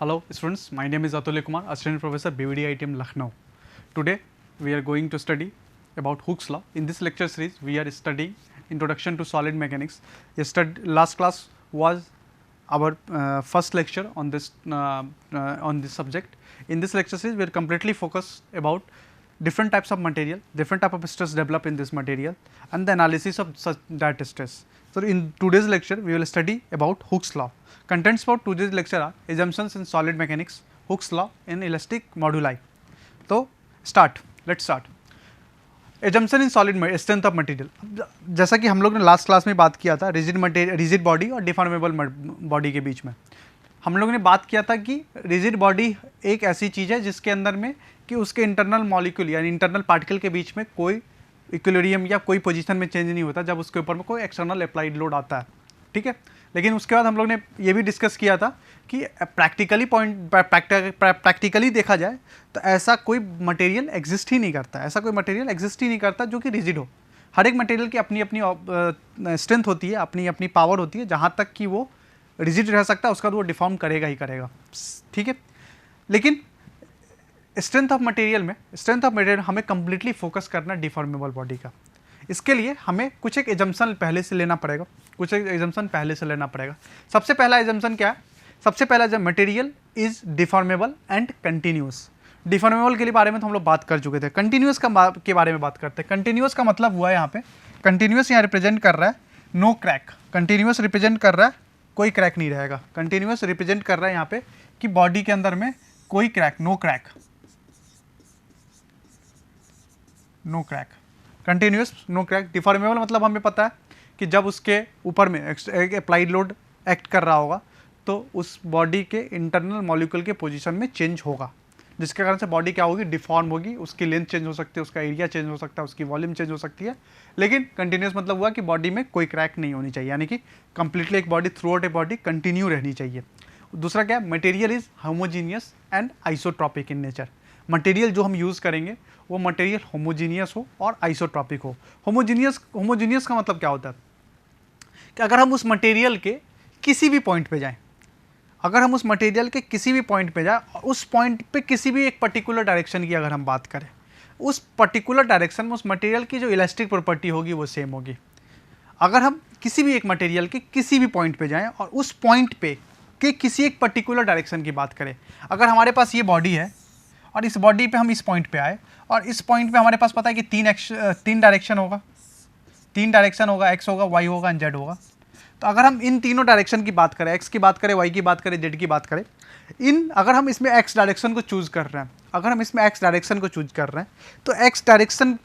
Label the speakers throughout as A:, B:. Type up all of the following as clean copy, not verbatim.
A: Hello students, my name is Atulya Kumar, Assistant Professor BVD ITM Lucknow. Today we are going to study about Hooke's law. In this lecture series we are studying Introduction to Solid Mechanics. Last class was our first lecture on this subject. In this lecture series we are completely focused about different types of material, different type of stress develop in this material and the analysis of such that stress. So, in today's lecture we will study about Hooke's law. Contents for today's lecture are assumptions in solid mechanics, Hooke's law in elastic moduli. तो let's start. Assumption in solid strength of material. जैसा कि हम लोग ने last class में बात किया था रिजिड बॉडी और डिफॉर्मेबल बॉडी के बीच में हम लोगों ने बात किया था कि रिजिड बॉडी एक ऐसी चीज़ है जिसके अंदर में कि उसके इंटरनल मॉलिक्यूल यानी इंटरनल पार्टिकल के बीच में कोई इक्विलिब्रियम या कोई पोजीशन में चेंज नहीं होता जब उसके ऊपर में कोई एक्सटर्नल अप्लाइड लोड आता है, ठीक है। लेकिन उसके बाद हम लोग ने ये भी डिस्कस किया था कि प्रैक्टिकली देखा जाए तो ऐसा कोई मटेरियल एग्जिस्ट ही नहीं करता, जो कि रिजिड हो। हर एक मटेरियल की अपनी अपनी स्ट्रेंथ होती है, अपनी अपनी पावर होती है, जहाँ तक कि वो रिजिड रह सकता है उसका तो वो डिफॉर्म करेगा ही करेगा, ठीक है। लेकिन स्ट्रेंथ ऑफ मटेरियल हमें कंप्लीटली फोकस करना डिफॉर्मेबल बॉडी का। इसके लिए हमें कुछ एक एजम्पशन पहले से लेना पड़ेगा, सबसे पहला एजम्पशन क्या है? सबसे पहला जब material is deformable and continuous. Deformable के लिए बारे में तो हम लोग बात कर चुके थे, कंटिन्यूस के बारे में बात करते हैं। कंटिन्यूस का मतलब हुआ है यहाँ पे, कंटिन्यूस यहाँ रिप्रेजेंट कर रहा है नो क्रैक, कंटिन्यूस रिप्रेजेंट कर रहा है कोई क्रैक नहीं रहेगा। कंटिन्यूस रिप्रेजेंट कर रहा है यहाँ पे कि बॉडी के अंदर में कोई crack, no crack, continuous no crack. Deformable मतलब हमें पता है कि जब उसके ऊपर में एक अप्लाइड लोड एक्ट कर रहा होगा तो उस बॉडी के इंटरनल मॉलिक्यूल के पोजीशन में चेंज होगा, जिसके कारण से बॉडी क्या होगी, डिफॉर्म होगी, उसकी लेंथ चेंज हो सकती है, उसका एरिया चेंज हो सकता है, उसकी वॉल्यूम चेंज हो सकती है। लेकिन कंटिन्यूस मतलब हुआ कि बॉडी में कोई क्रैक नहीं होनी चाहिए, यानी कि कंप्लीटली एक body through out a body continue रहनी चाहिए। दूसरा क्या है? Material is homogeneous and isotropic in nature. Material जो हम यूज़ करेंगे वो मटेरियल होमोजीनियस हो और आइसोट्रॉपिक हो। होमोजीनियस का मतलब क्या होता है कि अगर हम उस मटेरियल के किसी भी पॉइंट पे जाएं, उस पॉइंट पे किसी भी एक पर्टिकुलर डायरेक्शन की अगर हम बात करें, उस पर्टिकुलर डायरेक्शन में उस मटेरियल की जो इलास्टिक प्रॉपर्टी होगी वो सेम होगी। अगर हम किसी भी एक मटेरियल के किसी भी पॉइंट पे जाएं और उस पॉइंट पे के किसी एक पर्टिकुलर डायरेक्शन की बात करें, अगर हमारे पास ये बॉडी है और इस बॉडी पे हम इस पॉइंट पे आए और इस पॉइंट पे हमारे पास पता है कि तीन डायरेक्शन होगा, एक्स होगा, वाई होगा एंड जेड होगा। तो अगर हम इन तीनों डायरेक्शन की बात करें, एक्स की बात करें, वाई की बात करें, जेड की बात करें, अगर हम इसमें एक्स डायरेक्शन को चूज़ कर रहे हैं, तो एक्स डायरेक्शन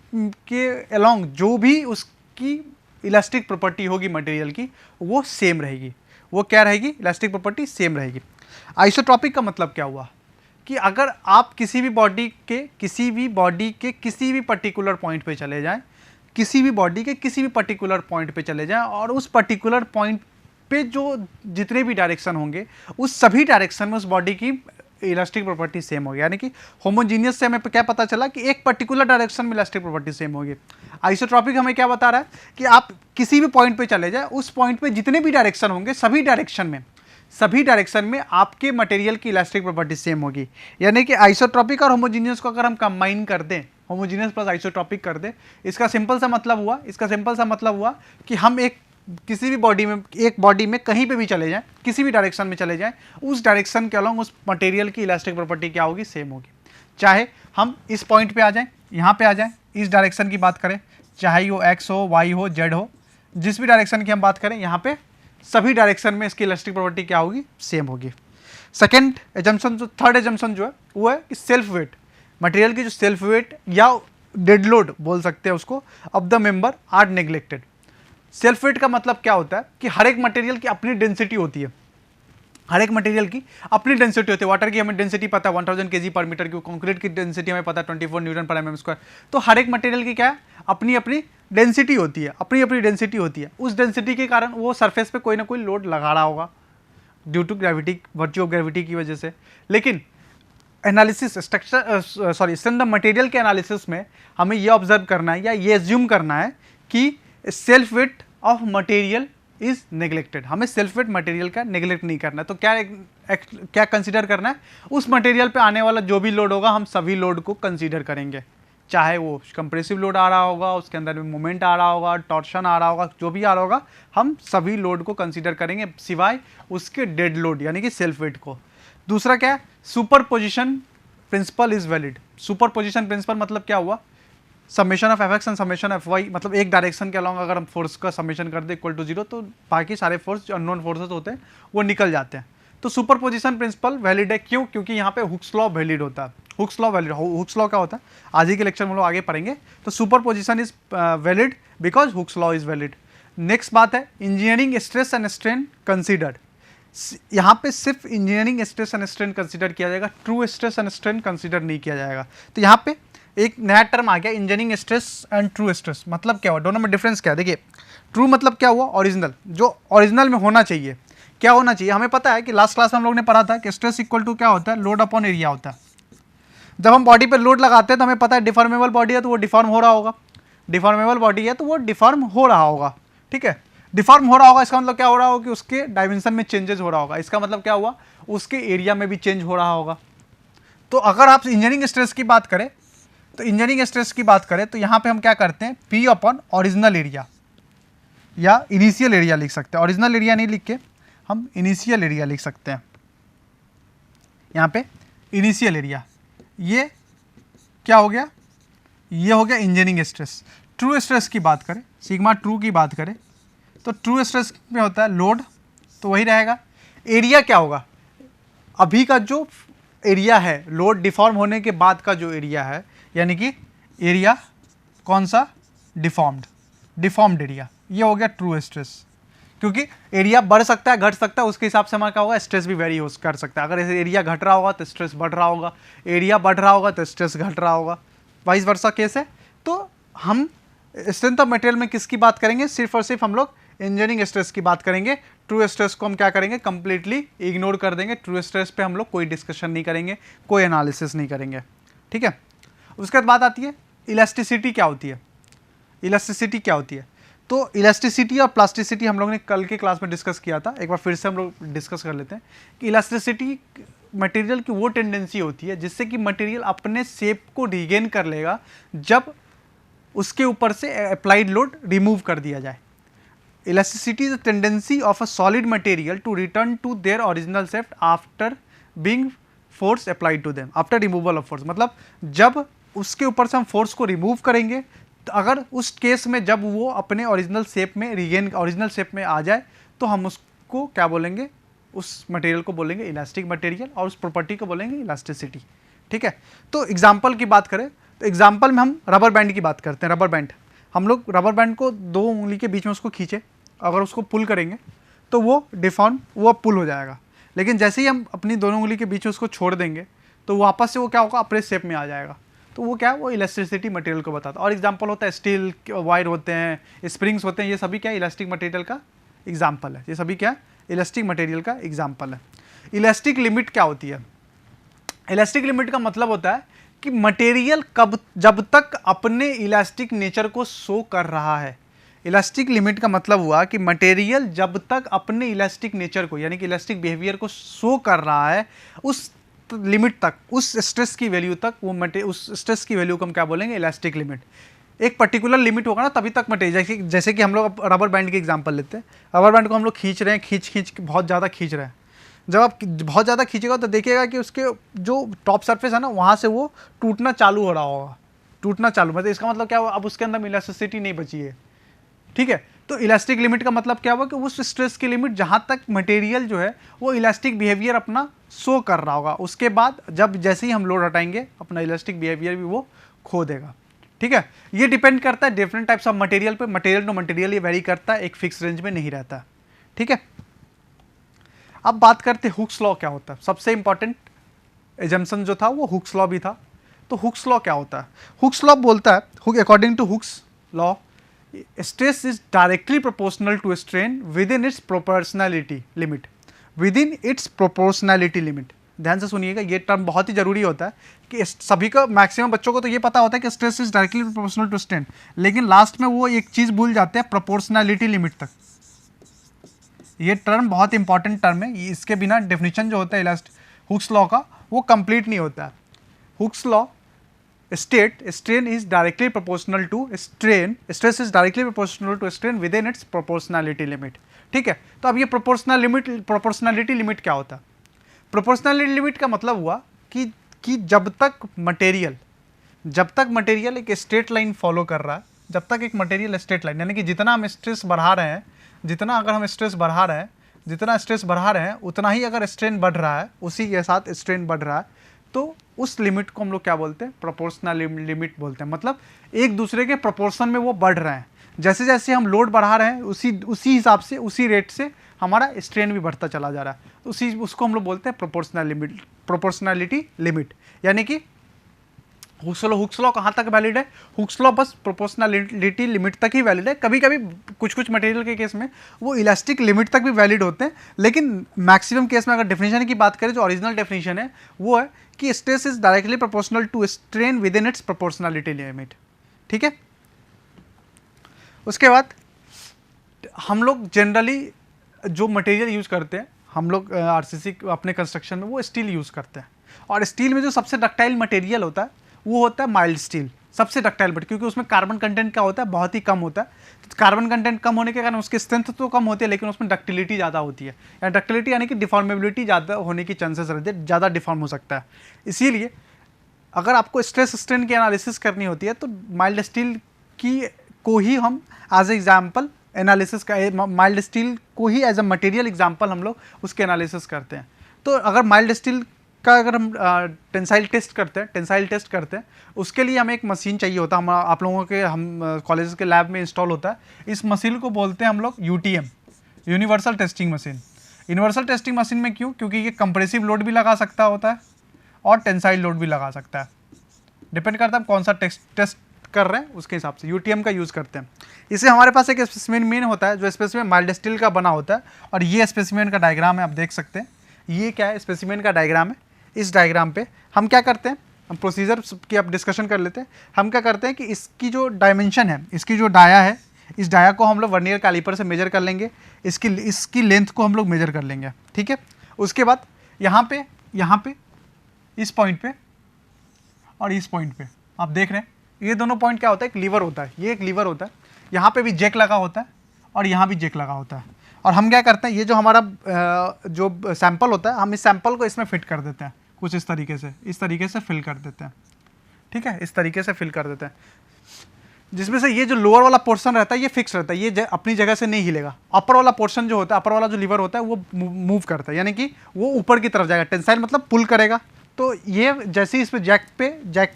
A: के अलोंग जो भी उसकी इलास्टिक प्रॉपर्टी होगी मटेरियल की वो सेम रहेगी। वो क्या रहेगी? इलास्टिक प्रॉपर्टी सेम रहेगी। आइसोट्रॉपिक का मतलब क्या हुआ कि अगर आप किसी भी बॉडी के किसी भी पर्टिकुलर पॉइंट पे चले जाएं, और उस पर्टिकुलर पॉइंट पे जो जितने भी डायरेक्शन होंगे उस सभी डायरेक्शन में उस बॉडी की इलास्टिक प्रॉपर्टी सेम होगी। यानी कि होमोजीनियस से हमें क्या पता चला कि एक पर्टिकुलर डायरेक्शन में इलास्टिक प्रॉपर्टी सेम होगी। आइसोट्रॉपिक हमें क्या बता रहा है कि आप किसी भी पॉइंट पे चले जाए, उस पॉइंट पे जितने भी डायरेक्शन होंगे सभी डायरेक्शन में आपके मटेरियल की इलास्टिक प्रॉपर्टी सेम होगी। यानी कि आइसोट्रॉपिक और होमोजीनियस को अगर हम कंबाइन कर दें, होमोजीनियस प्लस आइसोट्रॉपिक कर दें, इसका सिंपल सा मतलब हुआ कि हम किसी भी बॉडी में कहीं पे भी चले जाएं, किसी भी डायरेक्शन में चले जाएं, उस डायरेक्शन के अलॉन्ग उस मटेरियल की इलास्टिक प्रॉपर्टी क्या होगी? सेम होगी। चाहे हम इस पॉइंट पे आ जाएं, यहाँ पे आ जाएं, इस डायरेक्शन की बात करें, चाहे वो एक्स हो, वाई हो, जेड हो, जिस भी डायरेक्शन की हम बात करें, यहाँ पे सभी डायरेक्शन में इसकी इलास्टिक प्रॉपर्टी क्या होगी? सेम होगी। सेकेंड एजम्पशन, जो थर्ड एजम्पशन जो है वो है कि सेल्फ वेट, मटेरियल की जो सेल्फ वेट या डेड लोड बोल सकते हैं उसको, of the member are neglected. Self weight का मतलब क्या होता है कि हर एक मटेरियल की अपनी डेंसिटी होती है, वाटर की हमें डेंसिटी पता है 1000 kg पर मीटर की, कंक्रीट की डेंसिटी हमें पता है 24 न्यूटन पर mm स्क्वायर। तो हर एक मटेरियल की क्या है? अपनी अपनी डेंसिटी होती है, उस डेंसिटी के कारण वो सरफेस पे कोई ना कोई लोड लगा रहा होगा due to gravity, virtue of gravity की वजह से। लेकिन स्ट्रेंथ ऑफ मटेरियल के एनालिसिस में हमें ये ऑब्जर्व करना है या ये एज्यूम करना है कि self weight of material is neglected. हमें सेल्फ वेट मटेरियल का नेग्लेक्ट नहीं करना है। तो क्या कंसीडर करना है, उस मटेरियल पे आने वाला जो भी लोड होगा हम सभी लोड को कंसीडर करेंगे, चाहे वो कंप्रेसिव लोड आ रहा होगा, उसके अंदर में मोमेंट आ रहा होगा, टॉर्शन आ रहा होगा, जो भी आ रहा होगा हम सभी लोड को कंसीडर करेंगे सिवाय उसके डेड लोड यानी कि सेल्फ वेट को। दूसरा क्या है, superposition principle is valid. Superposition principle मतलब क्या हुआ, summation of F X and summation of Y, मतलब एक डायरेक्शन के अलावा अगर हम फोर्स का समेशन कर दे इक्वल टू 0 तो बाकी सारे फोर्स जो अननोन फोर्सेस होते हैं वो निकल जाते हैं। तो सुपरपोजिशन प्रिंसिपल वैलिड है, क्यों? क्योंकि यहाँ पे हुक्स लॉ वैलिड होता है। Hooke's law valid, Hooke's law क्या होता है आज ही के लेक्चर में हम लोग आगे पढ़ेंगे। तो superposition is valid because Hooke's law is valid. Next बात है engineering stress and strain considered. यहाँ पे सिर्फ engineering stress and strain consider किया जाएगा, true stress and strain consider नहीं किया जाएगा। तो यहाँ पे एक नया टर्म आ गया engineering stress and true stress. मतलब क्या हुआ, दोनों में डिफरेंस क्या है? देखिए ट्रू मतलब क्या हुआ, ओरिजिनल, जो ओरिजिनल में होना चाहिए। क्या होना चाहिए, हमें पता है कि लास्ट क्लास में हम लोग ने पढ़ा था कि स्ट्रेस इक्वल टू क्या होता है, लोड अपॉन एरिया होता है। जब हम बॉडी पर लोड लगाते हैं तो हमें पता है डिफॉर्मेबल बॉडी है तो वो डिफॉर्म हो रहा होगा, डिफॉर्मेबल बॉडी है तो वो डिफॉर्म हो रहा होगा। ठीक है, डिफॉर्म हो रहा होगा इसका मतलब क्या हो रहा होगा कि उसके डायमेंशन में चेंजेस हो रहा होगा। इसका मतलब क्या हुआ, उसके एरिया में भी चेंज हो रहा होगा। तो अगर आप इंजीनियरिंग स्ट्रेस की बात करें तो इंजीनियरिंग स्ट्रेस की बात करें तो यहाँ पे हम क्या करते हैं, पी अपॉन ओरिजिनल एरिया या इनिशियल एरिया लिख सकते हैं। ओरिजिनल एरिया नहीं लिख के हम इनिशियल एरिया लिख सकते हैं। यहाँ पे इनिशियल एरिया, ये क्या हो गया, ये हो गया इंजीनियरिंग स्ट्रेस। ट्रू स्ट्रेस की बात करें, सिग्मा ट्रू की बात करें तो ट्रू स्ट्रेस में होता है लोड, तो वही रहेगा। एरिया क्या होगा, अभी का जो एरिया है लोड डिफॉर्म होने के बाद का जो एरिया है, यानी कि एरिया कौन सा, डिफॉर्म्ड एरिया, ये हो गया ट्रू स्ट्रेस। क्योंकि एरिया बढ़ सकता है घट सकता है, उसके हिसाब से हमारा क्या होगा, स्ट्रेस भी वेरी कर सकता है। अगर एरिया घट रहा होगा तो स्ट्रेस बढ़ रहा होगा, एरिया बढ़ रहा होगा तो स्ट्रेस घट रहा होगा, वाइस वर्सा केस है। तो हम स्ट्रेंथ ऑफ मटेरियल में किसकी बात करेंगे, सिर्फ और सिर्फ हम लोग इंजीनियरिंग स्ट्रेस की बात करेंगे। ट्रू स्ट्रेस को हम क्या करेंगे, कंप्लीटली इग्नोर कर देंगे। ट्रू स्ट्रेस पे हम लोग कोई डिस्कशन नहीं करेंगे, कोई एनालिसिस नहीं करेंगे। ठीक है, उसके बाद बात आती है इलास्टिसिटी क्या होती है। इलास्टिसिटी क्या होती है, तो इलास्टिसिटी और प्लास्टिसिटी हम लोग ने कल के क्लास में डिस्कस किया था, एक बार फिर से हम लोग डिस्कस कर लेते हैं कि इलास्टिसिटी मटेरियल की वो टेंडेंसी होती है जिससे कि मटेरियल अपने शेप को रिगेन कर लेगा जब उसके ऊपर से अप्लाइड लोड रिमूव कर दिया जाए। Elasticity is a tendency of a solid material to return to their original shape after being force applied to them after removal of force। मतलब जब उसके ऊपर से हम फोर्स को रिमूव करेंगे तो अगर उस केस में जब वो अपने ओरिजिनल शेप में रिगेन ओरिजिनल शेप में आ जाए तो हम उसको क्या बोलेंगे, उस मटेरियल को बोलेंगे इलास्टिक मटेरियल और उस प्रॉपर्टी को बोलेंगे इलास्टिसिटी। ठीक है, तो एग्जाम्पल की बात करें तो एग्जाम्पल में हम रबर बैंड की बात करते हैं। रबर बैंड, हम लोग रबर बैंड को दो उंगली के बीच में उसको खींचे, अगर उसको पुल करेंगे तो वो डिफॉर्म, वो पुल हो जाएगा। लेकिन जैसे ही हम अपनी दोनों उंगली के बीच में उसको छोड़ देंगे तो वापस से वो क्या होगा, अपने शेप में आ जाएगा। तो वो क्या है, वो इलास्टिसिटी मटेरियल को बताता है। और एग्जांपल होता है स्टील वायर होते हैं, स्प्रिंग्स होते हैं, ये सभी क्या इलास्टिक मटेरियल का एग्जाम्पल है। ये सभी क्या इलास्टिक मटेरियल का एग्जाम्पल है। इलास्टिक लिमिट क्या होती है, इलास्टिक लिमिट का मतलब होता है कि मटेरियल जब तक अपने इलास्टिक नेचर को शो कर रहा है। इलास्टिक लिमिट का मतलब हुआ कि मटेरियल जब तक अपने इलास्टिक नेचर को यानी कि इलास्टिक बिहेवियर को शो कर रहा है उस लिमिट तक, उस स्ट्रेस की वैल्यू तक, वो उस स्ट्रेस की वैल्यू को हम क्या बोलेंगे, इलास्टिक लिमिट। एक पर्टिकुलर लिमिट होगा ना तभी तक मटेरियल, जैसे कि हम लोग रबर बैंड की एग्जांपल लेते हैं। रबर बैंड को हम लोग खींच रहे हैं, खींच बहुत ज़्यादा खींच रहे हैं। जब आप बहुत ज़्यादा खींचेगा तो देखिएगा कि उसके जो टॉप सरफेस है ना वहाँ से वो टूटना चालू हो रहा होगा, टूटना चालू, मतलब इसका मतलब क्या हुआ, अब उसके अंदर इलास्टिसिटी नहीं बची है। ठीक है, तो इलास्टिक लिमिट का मतलब क्या हुआ कि उस स्ट्रेस की लिमिट जहाँ तक मटेरियल जो है वो इलास्टिक बिहेवियर अपना शो कर रहा होगा, उसके बाद जब जैसे ही हम लोड हटाएंगे अपना इलास्टिक बिहेवियर भी वो खो देगा। ठीक है, ये डिपेंड करता है डिफरेंट टाइप्स ऑफ मटेरियल पे, मटेरियल टू मटेरियल ये वेरी करता है, एक फिक्स रेंज में नहीं रहता। ठीक है, अब बात करते हैं हुक्स लॉ क्या होता है। सबसे इंपॉर्टेंट एजम्पशन जो था वो हुक्स लॉ भी था। तो हुक्स लॉ क्या होता है, हुक्स लॉ बोलता है according to Hooke's law stress is directly proportional to strain within its proportionality limit, within its proportionality limit. ध्यान से सुनिएगा, ये टर्म बहुत ही जरूरी होता है कि सभी को, मैक्सिमम बच्चों को तो ये पता होता है कि stress is directly proportional to strain, लेकिन लास्ट में वो एक चीज़ भूल जाते हैं, प्रोपोर्शनैलिटी लिमिट तक। ये टर्म बहुत इंपॉर्टेंट टर्म है, इसके बिना डेफिनेशन जो होता है हुक्स लॉ का वो कंप्लीट नहीं होता है। Hooke's law state strain is directly proportional to strain, stress is directly proportional to strain within its proportionality limit. ठीक है, तो अब ये प्रोपोर्शनैलिटी लिमिट क्या होता है? प्रोपोर्शनैलिटी लिमिट का मतलब हुआ कि जब तक मटेरियल एक स्ट्रेट लाइन फॉलो कर रहा है, जब तक एक मटेरियल स्ट्रेट लाइन, यानी कि जितना हम स्ट्रेस बढ़ा रहे हैं, जितना स्ट्रेस बढ़ा रहे हैं उतना ही अगर स्ट्रेन बढ़ रहा है, उसी के साथ स्ट्रेन बढ़ रहा है, तो उस लिमिट को हम लोग क्या बोलते हैं? प्रोपोर्शनल लिमिट बोलते हैं। मतलब एक दूसरे के प्रोपोर्शन में वो बढ़ रहे हैं, जैसे जैसे हम लोड बढ़ा रहे हैं उसी हिसाब से, उसी रेट से हमारा स्ट्रेन भी बढ़ता चला जा रहा है, उसको हम लोग बोलते हैं प्रोपोर्शनैलिटी लिमिट। यानी कि हुक्स लॉ कहाँ तक वैलिड है? हुक्स लॉ बस प्रोपोर्शनैलिटी लिमिट तक ही वैलिड है। कभी कभी कुछ मटेरियल के केस में वो इलास्टिक लिमिट तक भी वैलिड होते हैं, लेकिन मैक्सिमम केस में अगर डेफिनेशन की बात करें, जो ओरिजिनल डेफिनेशन है वो है कि stress is directly proportional to strain within its proportionality limit. ठीक है, उसके बाद हम लोग जनरली जो मटेरियल यूज़ करते हैं, हम लोग आरसीसी अपने कंस्ट्रक्शन में वो स्टील यूज़ करते हैं, और स्टील में जो सबसे डक्टाइल मटेरियल होता है वो होता है माइल्ड स्टील, सबसे डक्टाइल बट, क्योंकि उसमें कार्बन कंटेंट क्या होता है? बहुत ही कम होता है। तो कार्बन कंटेंट कम होने के कारण उसकी स्ट्रेंथ तो कम होती है, लेकिन उसमें डक्टिलिटी ज़्यादा होती है, या डक्टिलिटी यानी कि डिफॉर्मेबिलिटी ज़्यादा होने की चांसेस रहते हैं, ज़्यादा डिफॉर्म हो सकता है। इसीलिए अगर आपको स्ट्रेस स्ट्रेन की एनालिसिस करनी होती है तो माइल्ड स्टील को ही हम एज एग्जाम्पल एनालिसिस का, माइल्ड स्टील को ही एज अ मटेरियल एग्जाम्पल हम लोग उसके एनालिसिस करते हैं। तो अगर माइल्ड स्टील का अगर हम टेंसाइल टेस्ट करते हैं, उसके लिए हमें एक मशीन चाहिए होता है, हम आप लोगों के कॉलेज के लैब में इंस्टॉल होता है। इस मशीन को बोलते हैं हम लोग UTM, universal testing machine. Universal testing machine में क्यों? क्योंकि ये कंप्रेसिव लोड भी लगा सकता होता है और टेंसाइल लोड भी लगा सकता है, डिपेंड करता है कौन सा टेस्ट कर रहे हैं, उसके हिसाब से यूटीएम का यूज़ करते हैं। इसे हमारे पास एक स्पेसिमेन होता है जो स्पेसिमेन माइल्ड स्टील का बना होता है, और ये स्पेसिमेन का डायग्राम है, आप देख सकते हैं। ये क्या है? स्पेसिमेन का डायग्राम है। इस डायग्राम पे हम क्या करते हैं, हम प्रोसीजर की अब डिस्कशन कर लेते हैं। हम क्या करते हैं कि इसकी जो डायमेंशन है, इसकी जो डाया है, इस डाया को हम लोग वर्नियर कैलिपर से मेजर कर लेंगे, इसकी लेंथ को हम लोग मेजर कर लेंगे। ठीक है, उसके बाद यहाँ पे इस पॉइंट पे और इस पॉइंट पे आप देख रहे हैं, ये दोनों पॉइंट क्या होता है? एक लीवर होता है, ये एक लीवर होता है, यहाँ पे भी जैक लगा होता है और यहाँ भी जैक लगा होता है। और हम क्या करते हैं, ये जो हमारा जो सैंपल होता है, हम इस सैंपल को इसमें फिट कर देते हैं, कुछ इस तरीके से फिल कर देते हैं। ठीक है, इस तरीके से फिल कर देते हैं, जिसमें से ये जो लोअर वाला पोर्शन रहता है ये फिक्स रहता है, ये अपनी जगह से नहीं हिलेगा। अपर वाला पोर्शन जो होता है, अपर वाला जो लीवर होता है वो मूव करता है, यानी कि वो ऊपर की तरफ जाएगा, टेंसाइल मतलब पुल करेगा। तो ये जैसे ही इस पर जैक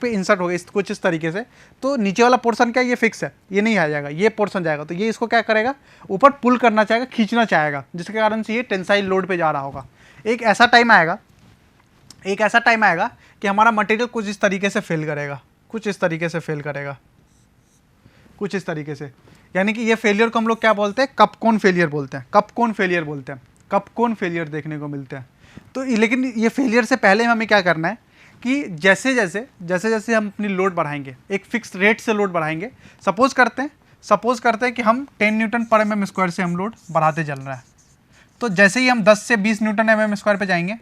A: पे इंसर्ट होगा कुछ इस तरीके से, तो नीचे वाला पोर्शन क्या, ये फिक्स है, ये नहीं आ जाएगा, ये पोर्शन जाएगा। तो ये इसको क्या करेगा? ऊपर पुल करना चाहेगा, खींचना चाहेगा, जिसके कारण से ये टेंसाइल लोड पे जा रहा होगा। एक ऐसा टाइम आएगा कि हमारा मटेरियल कुछ इस तरीके से फेल करेगा, कुछ इस तरीके से, यानी कि ये फेलियर को हम लोग क्या बोलते हैं? कप कोन फेलियर बोलते हैं, कप कोन फेलियर देखने को मिलते हैं। तो लेकिन ये फेलियर से पहले हमें क्या करना है कि जैसे जैसे हम अपनी लोड बढ़ाएंगे, एक फिक्स रेट से लोड बढ़ाएंगे। सपोज करते हैं कि हम 10 न्यूटन पर mm स्क्वायर से हम लोड बढ़ाते चल रहा है। तो जैसे ही हम 10 से 20 न्यूटन mm स्क्वायर पे जाएंगे,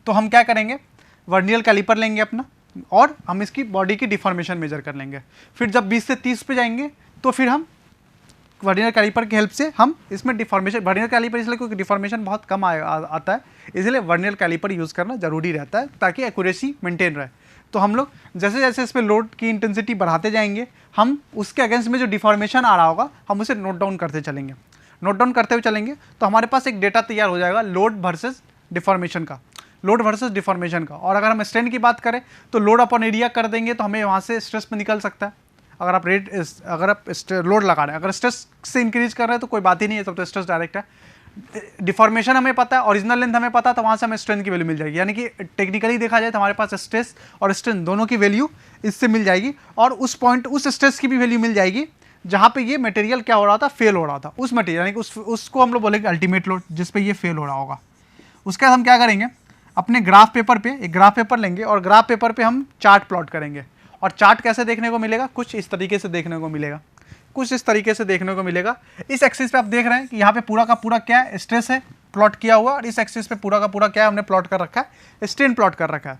A: तो हम क्या करेंगे? वर्नियर कैलिपर लेंगे अपना, और हम इसकी बॉडी की डिफॉर्मेशन मेजर कर लेंगे। फिर जब 20 से 30 पे जाएंगे, तो फिर हम वर्नियर कैलिपर की हेल्प से हम इसमें डिफॉर्मेशन, वर्नियर कैलिपर इसलिए क्योंकि डिफॉर्मेशन बहुत कम आता है, इसलिए वर्नियर कैलिपर यूज़ करना जरूरी रहता है ताकि एक्यूरेसी मेंटेन रहे। तो हम लोग जैसे जैसे इस पर लोड की इंटेंसिटी बढ़ाते जाएंगे, हम उसके अगेंस्ट में जो डिफॉर्मेशन आ रहा होगा हम उसे नोट डाउन करते हुए चलेंगे। तो हमारे पास एक डेटा तैयार हो जाएगा लोड वर्सेस डिफॉर्मेशन का, और अगर हम स्ट्रेन की बात करें तो लोड अपॉन एरिया कर देंगे, तो हमें वहाँ से स्ट्रेस में निकल सकता है। अगर आप लोड लगा रहे हैं, अगर स्ट्रेस से इंक्रीज कर रहे हैं तो कोई बात ही नहीं है, तब तो स्ट्रेस डायरेक्ट है। डिफॉर्मेशन हमें पता है, ओरिजिनल लेंथ हमें पता है, तो वहाँ से हमें स्ट्रेंथ की वैल्यू मिल जाएगी। यानी कि टेक्निकली देखा जाए तो हमारे पास स्ट्रेस और स्ट्रेंथ दोनों की वैल्यू इससे मिल जाएगी, और उस स्ट्रेस की भी वैल्यू मिल जाएगी जहाँ पे ये मटेरियल क्या हो रहा था? फेल हो रहा था। उस मटेरियल यानी कि उसको हम लोग बोलेंगे अल्टीमेट लोड, जिस पे ये फेल हो रहा होगा। उसके बाद हम क्या करेंगे? अपने ग्राफ पेपर पे एक ग्राफ पेपर लेंगे, और ग्राफ पेपर पे हम चार्ट प्लॉट करेंगे। और चार्ट कैसे देखने को मिलेगा? कुछ इस तरीके से देखने को मिलेगा। कुछ इस तरीके से देखने को मिलेगा। इस एक्सिस पे आप देख रहे हैं कि यहाँ पे पूरा का पूरा क्या है, स्ट्रेस है प्लॉट किया हुआ, और इस एक्सिस पे पूरा का पूरा क्या है, हमने प्लॉट कर रखा है, स्ट्रेन प्लॉट कर रखा है।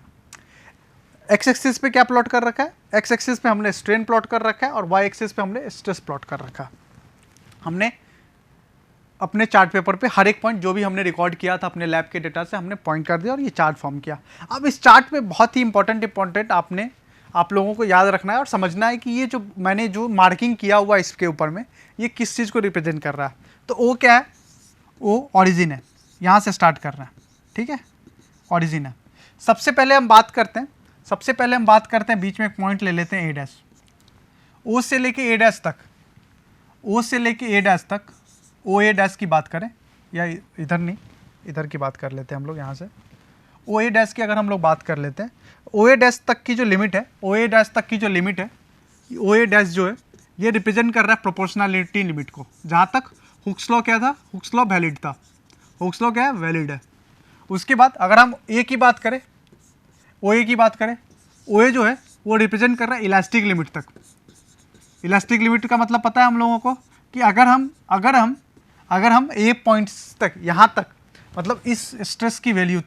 A: एक्स एक्सिस पे क्या प्लॉट कर रखा है, एक्स एक्सिस पे हमने स्ट्रेन प्लॉट कर रखा है, और वाई एक्सिस पे हमने स्ट्रेस प्लॉट कर रखा है। हमने अपने चार्ट पेपर पे हर एक पॉइंट जो भी हमने रिकॉर्ड किया था अपने लैब के डेटा से हमने पॉइंट कर दिया और ये चार्ट फॉर्म किया। अब इस चार्ट में बहुत ही इंपॉर्टेंट आप लोगों को याद रखना है और समझना है कि ये जो मैंने जो मार्किंग किया हुआ इसके ऊपर में ये किस चीज़ को रिप्रेजेंट कर रहा है। तो ओ क्या है, ओ ऑरिजिन है, यहाँ से स्टार्ट कर रहा है, ठीक है, ऑरिजिन है। सबसे पहले हम बात करते हैं बीच में एक पॉइंट ले लेते हैं ए डैश, ओ से लेके ए डैश तक, ओ से लेके ए डैश तक, ओ ए डैश की बात करें या इधर नहीं, इधर की बात कर लेते हैं हम लोग। यहाँ से ओ ए डैश की अगर हम लोग बात कर लेते हैं, ओ ए डैश तक की जो लिमिट है, ओ ए डैश तक की जो लिमिट है, ओ ए डैश जो है ये रिप्रेजेंट कर रहा है प्रोपोर्शनलिटी लिमिट को। जहाँ तक हुक्स लॉ क्या था, हुक्स लॉ वैलिड था, हुक्स लॉ क्या है, वैलिड है। उसके बाद अगर हम ए की बात करें, ओ ए की बात करें, ओ ए जो है वो रिप्रेजेंट कर रहा है इलास्टिक लिमिट तक। इलास्टिक लिमिट का मतलब पता है हम लोगों को कि अगर हम ए पॉइंट्स तक, यहाँ तक मतलब इस स्ट्रेस की वैल्यू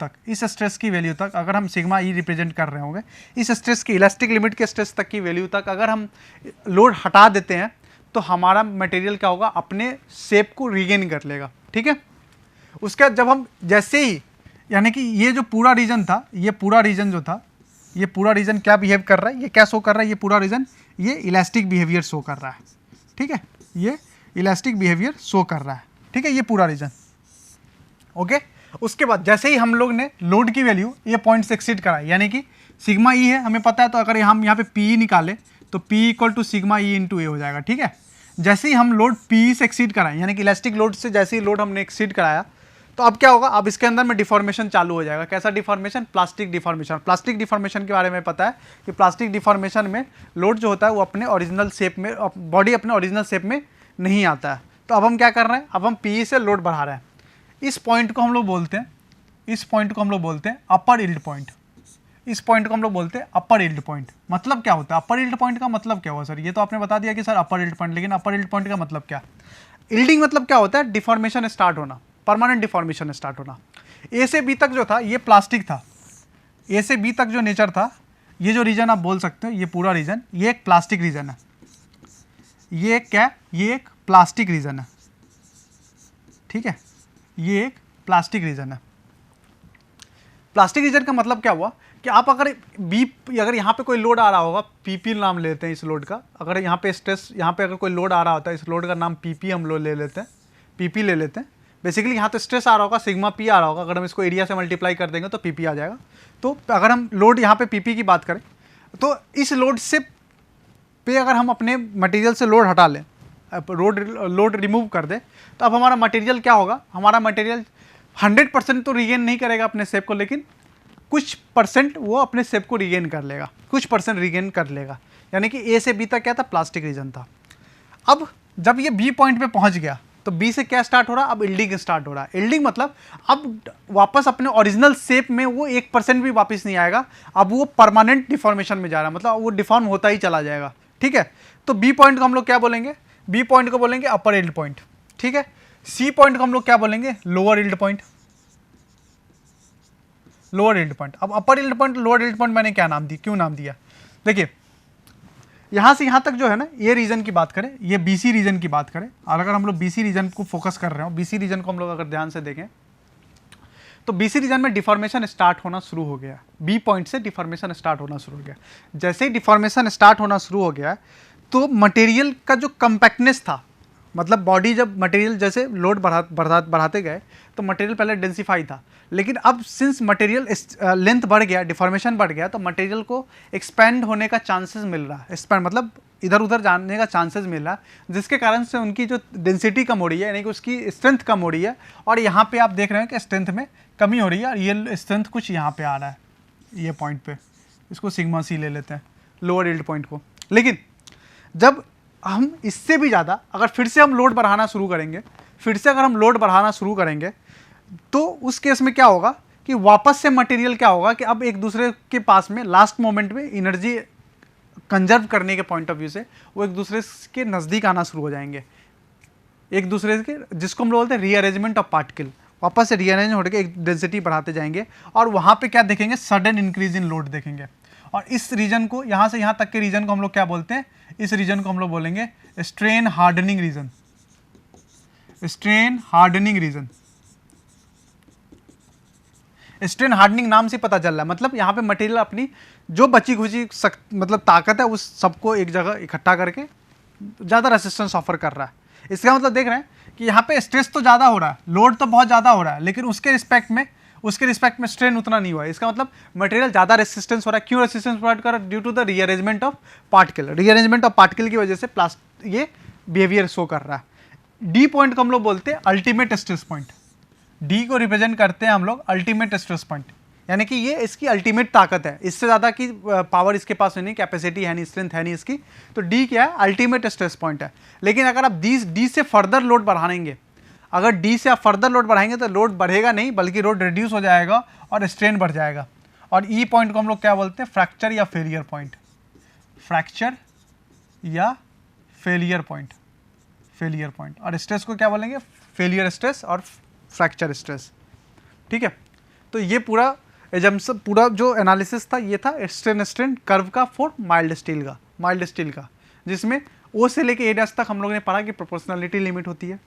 A: तक अगर हम सिग्मा ई रिप्रेजेंट कर रहे होंगे, इस स्ट्रेस की इलास्टिक लिमिट के स्ट्रेस तक की वैल्यू तक अगर हम लोड हटा देते हैं तो हमारा मटेरियल क्या होगा, अपने शेप को रिगेन कर लेगा, ठीक है। उसके बाद जब हम जैसे ही, यानी कि ये जो पूरा रीजन था, ये पूरा रीजन क्या बिहेव कर रहा है, ये क्या शो कर रहा है, ये पूरा रीजन ये इलास्टिक बिहेवियर शो कर रहा है, ठीक है, ये इलास्टिक बिहेवियर शो कर रहा है, ठीक है, ये पूरा रीजन, ओके। उसके बाद जैसे ही हम लोग ने लोड की वैल्यू ये पॉइंट से एक्सीड करा, यानी कि सिग्मा ई है हमें पता है, तो अगर हम यहाँ पे पी निकाले तो P equal to sigma E into A हो जाएगा, ठीक है। जैसे ही हम लोड पी से एक्सीड कराएं, यानी कि इलास्टिक लोड से जैसे ही लोड हमने एक्सीड कराया तो अब क्या होगा, अब इसके अंदर में डिफॉर्मेशन चालू हो जाएगा। कैसा deformation, plastic deformation. Plastic deformation के बारे में पता है कि प्लास्टिक डिफॉर्मेशन में लोड जो होता है वो अपने ओरिजिनल शेप में, बॉडी अपने ओरिजिनल शेप में नहीं आता है। तो अब हम क्या कर रहे हैं, अब हम पी से लोड बढ़ा रहे हैं। इस पॉइंट को हम लोग बोलते हैं अपर यील्ड पॉइंट। इस पॉइंट को हम लोग बोलते हैं अपर यील्ड पॉइंट। मतलब क्या होता है अपर यील्ड पॉइंट का मतलब क्या हुआ सर, ये तो आपने बता दिया कि सर अपर यील्ड पॉइंट, लेकिन अपर यील्ड पॉइंट का मतलब क्या, यील्डिंग मतलब क्या होता है, डिफॉर्मेशन स्टार्ट होना, परमानेंट डिफॉर्मेशन स्टार्ट होना। ए से बी तक जो था ये प्लास्टिक था, ए से बी तक जो नेचर था, ये जो रीजन आप बोल सकते हो, ये पूरा रीजन ये एक प्लास्टिक रीजन है, ये क्या, ये एक प्लास्टिक रीजन है, ठीक है, ये एक प्लास्टिक रीजन है। प्लास्टिक रीजन का मतलब क्या हुआ कि आप अगर अगर यहाँ पे कोई लोड आ रहा होगा, पीपी नाम लेते हैं इस लोड का, अगर यहाँ पे स्ट्रेस, यहाँ पे अगर कोई लोड आ रहा होता है, इस लोड का नाम पीपी हम लोग ले लेते हैं, पीपी ले लेते हैं। बेसिकली यहाँ तो स्ट्रेस आ रहा होगा, सिग्मा पी आ रहा होगा, अगर हम इसको एरिया से मल्टीप्लाई कर देंगे तो पीपी आ जाएगा। तो अगर हम लोड यहाँ पे पीपी की बात करें तो इस लोड से पे अगर हम अपने मटेरियल से लोड हटा लें, लोड रिमूव कर दे, तो अब हमारा मटेरियल क्या होगा, हमारा मटेरियल 100% तो रिगेन नहीं करेगा अपने शेप को, लेकिन कुछ परसेंट वो अपने शेप को रिगेन कर लेगा, कुछ परसेंट रिगेन कर लेगा। यानी कि ए से बी तक क्या था, प्लास्टिक रीजन था। अब जब ये बी पॉइंट पे पहुंच गया तो बी से क्या स्टार्ट हो रहा है, अब यील्डिंग स्टार्ट हो रहा है। यील्डिंग मतलब अब वापस अपने ओरिजिनल शेप में वो 1% भी वापस नहीं आएगा, अब वो परमानेंट डिफॉर्मेशन में जा रहा है, मतलब वो डिफॉर्म होता ही चला जाएगा, ठीक है। तो बी पॉइंट को हम लोग क्या बोलेंगे, बी पॉइंट को बोलेंगे अपर यील्ड पॉइंट, ठीक है। सी पॉइंट को हम लोग क्या बोलेंगे, lower yield point, lower yield point. अब upper yield point, lower yield point मैंने क्या नाम दी, क्यों नाम दिया, देखिए यहाँ से यहाँ तक जो है ना, ये रीजन की बात करें, ये बीसी रीजन की बात करें, और अगर हम लोग बीसी रीजन को फोकस कर रहे हो, बीसी रीजन को हम लोग अगर ध्यान से देखें तो बीसी रीजन में डिफॉर्मेशन स्टार्ट होना शुरू हो गया, बी पॉइंट से डिफॉर्मेशन स्टार्ट होना शुरू हो गया। जैसे ही डिफॉर्मेशन स्टार्ट होना शुरू हो गया तो मटेरियल का जो कंपैक्टनेस था, मतलब बॉडी जब मटेरियल जैसे लोड बढ़ाते गए तो मटेरियल पहले डेंसिफाई था, लेकिन अब सिंस मटेरियल लेंथ बढ़ गया, डिफॉर्मेशन बढ़ गया, तो मटेरियल को एक्सपेंड होने का चांसेस मिल रहा है, एक्सपेंड मतलब इधर उधर जाने का चांसेस मिल रहा है, जिसके कारण से उनकी जो डेंसिटी कम हो रही है, यानी कि उसकी स्ट्रेंथ कम हो रही है। और यहाँ पे आप देख रहे हैं कि स्ट्रेंथ में कमी हो रही है, और ये स्ट्रेंथ कुछ यहाँ पे आ रहा है, ये पॉइंट पे, इसको सिग्मा सी ले लेते हैं, लोअर यील्ड पॉइंट को। लेकिन जब हम इससे भी ज़्यादा अगर फिर से हम लोड बढ़ाना शुरू करेंगे, तो उस केस में क्या होगा कि वापस से मटेरियल क्या होगा कि अब एक दूसरे के पास में लास्ट मोमेंट में एनर्जी कंजर्व करने के पॉइंट ऑफ व्यू से वो एक दूसरे के नज़दीक आना शुरू हो जाएंगे, एक दूसरे के, जिसको हम लोग बोलते हैं रीअरेंजमेंट ऑफ पार्टिकल, वापस से रीअरेंज होकर एक डेंसिटी बढ़ाते जाएंगे और वहाँ पे क्या देखेंगे, सडन इंक्रीज इन लोड देखेंगे। और इस रीजन को, यहाँ से यहाँ तक के रीजन को हम लोग क्या बोलते हैं, इस रीजन को हम लोग बोलेंगे strain hardening region, strain hardening region. Strain hardening नाम से पता चल रहा है, मतलब यहाँ पे मटेरियल अपनी जो बची खुची मतलब ताकत है उस सबको एक जगह इकट्ठा करके ज़्यादा रेसिस्टेंस ऑफर कर रहा है। इसका मतलब देख रहे हैं कि यहाँ पे स्ट्रेस तो ज़्यादा हो रहा है, लोड तो बहुत ज़्यादा हो रहा है, लेकिन उसके रिस्पेक्ट में स्ट्रेन उतना नहीं हुआ है। इसका मतलब मटेरियल ज़्यादा रेसिस्टेंस हो रहा है। क्यों रेसिस्टेंस प्रोवाइड कर रहा है? Due to the rearrangement of particle. Rearrangement of particle की वजह से ये बिहेवियर शो कर रहा है। डी पॉइंट को हम लोग बोलते हैं अल्टीमेट स्ट्रेस पॉइंट। डी को रिप्रेजेंट करते हैं हम लोग अल्टीमेट स्ट्रेस पॉइंट, यानी कि ये इसकी अल्टीमेट ताकत है, इससे ज़्यादा की पावर इसके पास नहीं, कैपेसिटी है नहीं, स्ट्रेंथ है नहीं इसकी। तो डी क्या है? अल्टीमेट स्ट्रेस पॉइंट है। लेकिन अगर आप डी से फर्दर लोड बढ़ाएंगे, अगर डी से आप फर्दर लोड बढ़ाएंगे तो लोड बढ़ेगा नहीं, बल्कि लोड रिड्यूस हो जाएगा और स्ट्रेन बढ़ जाएगा। और ई पॉइंट को हम लोग क्या बोलते हैं? फ्रैक्चर या फेलियर पॉइंट। फ्रैक्चर या फेलियर पॉइंट, फेलियर पॉइंट। और स्ट्रेस को क्या बोलेंगे? फेलियर स्ट्रेस और फ्रैक्चर स्ट्रेस। ठीक है, तो ये पूरा एजम्पशन, पूरा जो एनालिसिस था ये था स्ट्रेन कर्व का फॉर माइल्ड स्टील का, जिसमें ओ से लेके ए डैश तक हम लोगों ने पढ़ा कि प्रोपोर्शनलिटी लिमिट होती है।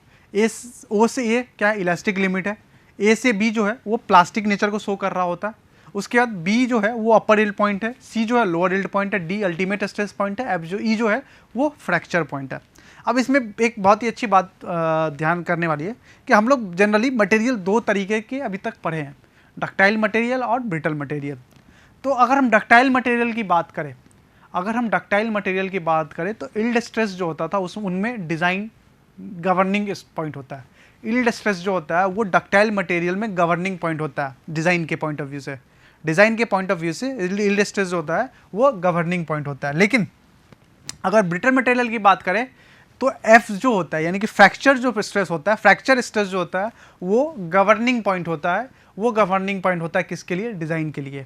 A: ओ से ए क्या है? इलास्टिक लिमिट है। ए से बी जो है वो प्लास्टिक नेचर को शो कर रहा होता है। उसके बाद बी जो है वो अपर यील्ड पॉइंट है, सी जो है लोअर यील्ड पॉइंट है, डी अल्टीमेट स्ट्रेस पॉइंट है, एफ जो ई जो है वो फ्रैक्चर पॉइंट है। अब इसमें एक बहुत ही अच्छी बात ध्यान करने वाली है कि हम लोग जनरली मटेरियल दो तरीके के अभी तक पढ़े हैं, डक्टाइल मटेरियल और ब्रिटल मटेरियल। तो अगर हम डक्टाइल मटेरियल की बात करें, तो यील्ड स्ट्रेस जो होता था उनमें डिज़ाइन गवर्निंग पॉइंट होता है। यील्ड स्ट्रेस जो होता है वो डक्टाइल मटेरियल में गवर्निंग पॉइंट होता है डिज़ाइन के पॉइंट ऑफ व्यू से। यील्ड स्ट्रेस जो होता है वो गवर्निंग पॉइंट होता है। लेकिन अगर ब्रिटल मटेरियल की बात करें तो एफ जो होता है, यानी कि फ्रैक्चर स्ट्रेस जो होता है वो गवर्निंग पॉइंट होता है। किसके लिए? डिज़ाइन के लिए।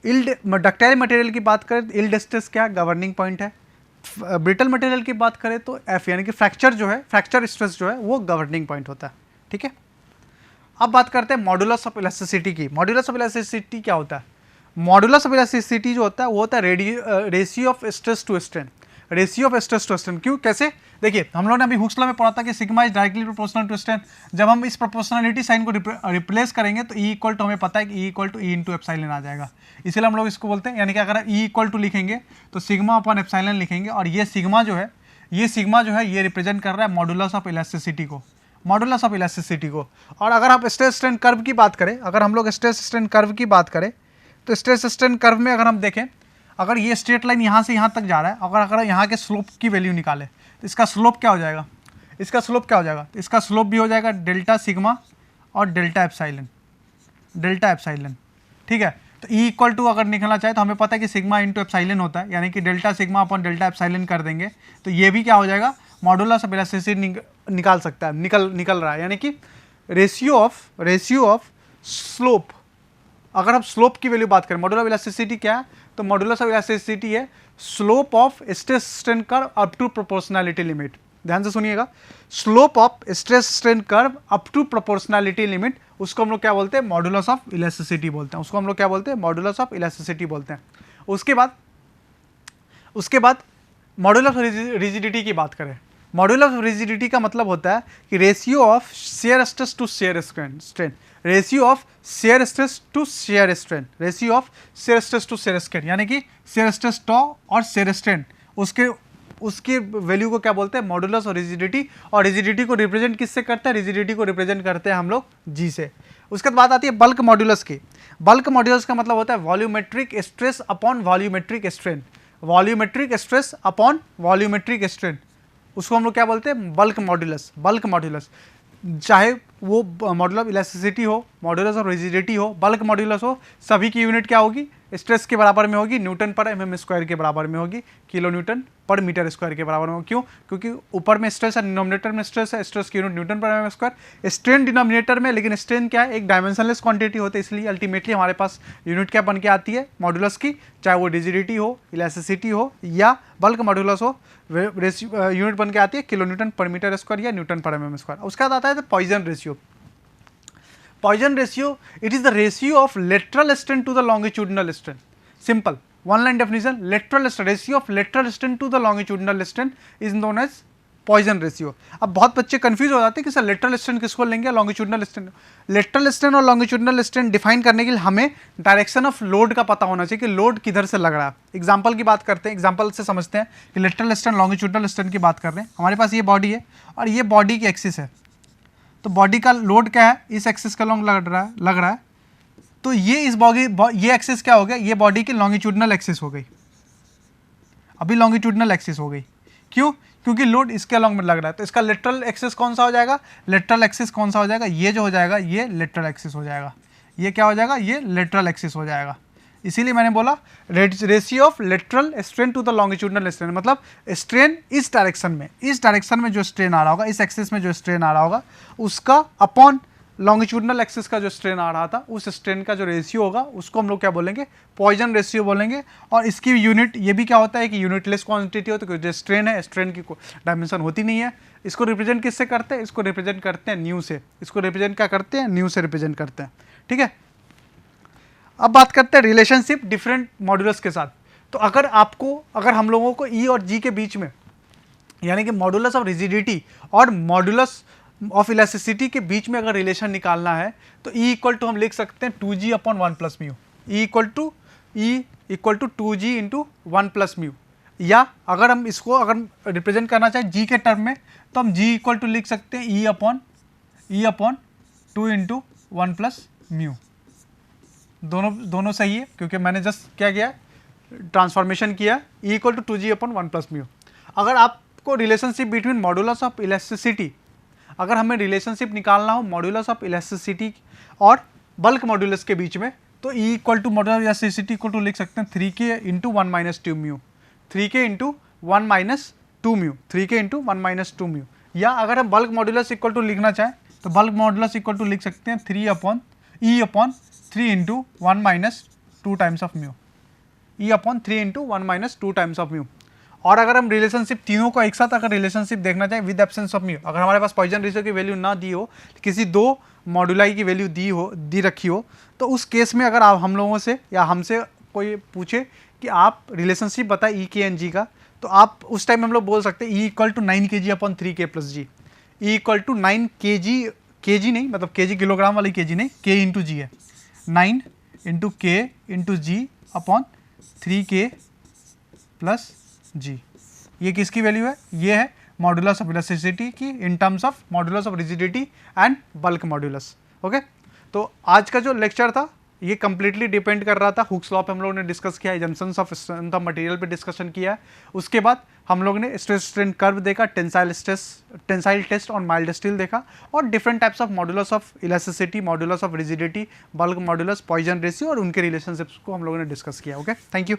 A: डक्टाइल मटेरियल की बात करें तो यील्ड स्ट्रेस क्या? गवर्निंग पॉइंट है। ब्रिटल मटेरियल की बात करें तो एफ, यानी कि फ्रैक्चर स्ट्रेस जो है वो गवर्निंग पॉइंट होता है। ठीक है, अब बात करते हैं मॉडुलस ऑफ इलास्टिसिटी की। मॉडुलस ऑफ इलास्टिसिटी क्या होता है? मॉडुलस ऑफ इलास्टिसिटी जो होता है वो होता है ratio of stress to strain. क्यों? कैसे? देखिए, हम लोगों ने अभी हुक्स लॉ में पढ़ा था कि sigma is directly proportional to strain. जब हम इस प्रोपोर्शनलिटी साइन को रिप्लेस करेंगे तो ई इक्वल टू, हमें पता है कि E equal to E into epsilon आ जाएगा। इसीलिए हम लोग इसको बोलते हैं, यानी कि अगर ई इक्वल टू लिखेंगे तो सिग्मा अपॉन एप्सिलॉन लिखेंगे, और ये सिग्मा जो है ये रिप्रेजेंट कर रहा है मॉडुलस ऑफ इलास्टिसिटी को। और अगर आप स्ट्रेस स्ट्रेन कर्व की बात करें, तो स्ट्रेस स्ट्रेन कर्व में अगर हम देखें, अगर ये स्ट्रेट लाइन यहाँ से यहाँ तक जा रहा है, अगर यहाँ के स्लोप की वैल्यू निकाले तो इसका स्लोप क्या हो जाएगा? इसका स्लोप भी हो जाएगा डेल्टा सिग्मा और डेल्टा एप्सिलॉन। ठीक है, तो ई इक्वल टू अगर निकलना चाहे तो हमें पता है कि सिग्मा इंटू एप्सिलॉन होता है, यानी कि delta sigma upon delta epsilon कर देंगे तो ये भी क्या हो जाएगा? मॉडुलस ऑफ इलास्टिसिटी निकाल सकता है, निकल रहा है, यानी कि रेशियो ऑफ स्लोप। अगर आप स्लोप की वैल्यू बात करें, मॉडुलस ऑफ इलास्टिसिटी क्या है? तो मॉडुलस ऑफ इलास्टिसिटी है slope of stress strain curve up to proportionality limit. ध्यान से सुनिएगा, slope of stress strain curve up to proportionality limit, उसको हम लोग क्या बोलते हैं? मॉडुलस ऑफ इलास्टिसिटी बोलते हैं। उसके बाद मॉडुलस ऑफ रिजिडिटी की बात करें, मॉडुलस ऑफ रिजिडिटी का मतलब होता है कि ratio of shear stress to shear strain, यानी कि शेयर स्ट्रेस टॉ और शेयर स्ट्रेन, उसके वैल्यू को क्या बोलते हैं? मॉडुलस और रिजिडिटी। और रिजिडिटी को रिप्रेजेंट किससे करते हैं? रिजिडिटी को रिप्रेजेंट करते हैं हम लोग जी से। उसके बाद बात आती है बल्क मॉडुलस की। बल्क मॉडुलस का मतलब होता है volumetric stress upon volumetric strain. उसको हम लोग क्या बोलते हैं? Bulk modulus. चाहे वो मॉडुलस ऑफ इलास्टिसिटी हो, मॉडुलस ऑफ रिजिडिटी हो, बल्क मॉडुलस हो, सभी की यूनिट क्या होगी? स्ट्रेस के बराबर में होगी, न्यूटन पर एमएम स्क्वायर के बराबर में होगी, किलो न्यूटन पर मीटर स्क्वायर के बराबर में होगी। क्यों? क्योंकि ऊपर में स्ट्रेस है, डिनोमिनेटर में स्ट्रेस है, स्ट्रेस की यूनिट न्यूटन पर एमएम स्क्वायर, स्ट्रेन डिनोमिनेटर में, लेकिन स्ट्रेन क्या है, एक डायमेंशनलेस क्वांटिटी होती है, इसलिए अल्टीमेटली हमारे पास यूनिट क्या बन के आती है मॉडुलस की, चाहे वो रिजिडिटी हो, इलास्टिसिटी हो या बल्क मॉडुलस हो, यूनिट बन के आती है किलो न्यूटन पर मीटर स्क्वायर या न्यूटन पर एमएम स्क्वायर। उसके बाद आता है Poisson ratio. Poisson ratio, it is the ratio of lateral strain to the longitudinal strain. Simple, one line definition, lateral strain, ratio of lateral strain to the longitudinal strain is known as Poisson ratio. अब बहुत बच्चे confuse हो जाते हैं कि sir lateral strain किसको लेंगे, longitudinal strain. Lateral strain और लॉन्गिट्यूडनल स्ट्रेन डिफाइन करने के लिए हमें डायरेक्शन ऑफ लोड का पता होना चाहिए कि लोड किधर से लग रहा है। एग्जांपल की बात करते हैं, एग्जांपल से समझते हैं कि लेटरल स्ट्रेन लॉन्गिट्यूडनल स्ट्रेन की बात कर रहे हैं। हमारे पास ये बॉडी है और ये बॉडी की एक्सिस है, तो बॉडी का लोड क्या है, इस एक्सिस का लॉन्ग लग रहा है, तो ये इस बॉडी, ये एक्सिस क्या हो गया, ये बॉडी की लॉन्गिट्यूडनल एक्सिस हो गई, अभी लॉन्गिट्यूडनल एक्सिस हो गई। क्यों? क्योंकि लोड इसके अलॉन्ग में लग रहा है, तो इसका लेटरल एक्सिस कौन सा हो जाएगा, लेटरल एक्सिस कौन सा हो जाएगा, ये जो हो जाएगा ये लेटरल एक्सिस हो जाएगा, ये क्या हो जाएगा, ये लेटरल एक्सिस हो जाएगा। इसीलिए मैंने बोला ratio of lateral strain to the longitudinal strain, मतलब स्ट्रेन इस डायरेक्शन में जो स्ट्रेन आ रहा होगा, इस एक्सिस में जो स्ट्रेन आ रहा होगा, उसका अपॉन लॉन्गिट्यूडनल एक्सिस का जो स्ट्रेन आ रहा था, उस स्ट्रेन का जो रेशियो होगा उसको हम लोग क्या बोलेंगे, पॉइजन रेशियो बोलेंगे। और इसकी यूनिट ये भी क्या होता है कि यूनिटलेस क्वांटिटी होती है, जो स्ट्रेन है, स्ट्रेन की डायमेंशन होती नहीं है। इसको रिप्रेजेंट किससे करते हैं, इसको रिप्रेजेंट करते हैं न्यू से, इसको रिप्रेजेंट क्या करते हैं, न्यू से रिप्रेजेंट करते हैं। ठीक है, अब बात करते हैं रिलेशनशिप डिफरेंट मॉड्यूलस के साथ। तो अगर हम लोगों को ई और जी के बीच में, यानी कि मॉड्यूलस ऑफ रिजिडिटी और मॉड्यूलस ऑफ इलास्टिसिटी के बीच में अगर रिलेशन निकालना है, तो ई इक्वल टू हम लिख सकते हैं 2g upon 1 plus mu, E equal to 2g into 1 plus mu. या अगर हम इसको रिप्रेजेंट करना चाहें जी के टर्म में, तो हम जी इक्वल टू लिख सकते हैं ई अपॉन 2 इंटू 1 प्लस म्यू। दोनों सही है, क्योंकि मैंने जस्ट क्या किया, ट्रांसफॉर्मेशन किया, E equal to 2g upon 1 plus mu. अगर आपको relationship between modulus of elasticity, अगर हमें रिलेशनशिप निकालना हो मॉड्यूलस ऑफ इलास्टिसिटी और बल्क मॉड्यूलस के बीच में, तो E equal to modulus of elasticity equal to लिख सकते हैं 3k into 1 minus 2 mu, 3k into 1 minus 2 mu, 3k into 1 minus 2 mu. या अगर हम बल्क मॉड्यूलस इक्वल टू लिखना चाहें, तो बल्क मॉड्यूलस इक्वल टू लिख सकते हैं 3 upon 3 into 1 minus 2 times of mu, E upon 3 into 1 minus 2 times of mu. और अगर हम रिलेशनशिप तीनों को एक साथ अगर रिलेशनशिप देखना चाहें विद एब्सेंस ऑफ म्यू, अगर हमारे पास पॉइजन रेशियो की वैल्यू ना दी हो, किसी दो मॉड्यूलाई की वैल्यू दी रखी हो, तो उस केस में अगर आप हम लोगों से या हमसे कोई पूछे कि आप रिलेशनशिप बताए ई के एन जी का, तो आप उस टाइम हम लोग बोल सकते हैं E equal to 9 kg upon 3k plus G, E equal to 9 kg नहीं, मतलब kg किलोग्राम वाली kg नहीं, k इंटू जी है, 9 into k into G upon 3k plus G. ये किसकी वैल्यू है, ये है मॉड्यूलस ऑफ इलास्टिसिटी की in terms of modulus of rigidity and bulk modulus. Okay, तो आज का जो लेक्चर था ये कंप्लीटली डिपेंड कर रहा था हुक्स लॉ पे हम लोगों ने डिस्कस किया, assumptions of strength of material पे डिस्कशन किया है। उसके बाद हम लोग ने स्ट्रेस स्ट्रेन कर्व देखा, tensile test on mild steel देखा, और different types of modulus of elasticity, modulus of rigidity, bulk modulus, Poisson ratio और उनके रिलेशनशिप्स को हम लोगों ने डिस्कस किया। Okay, thank you.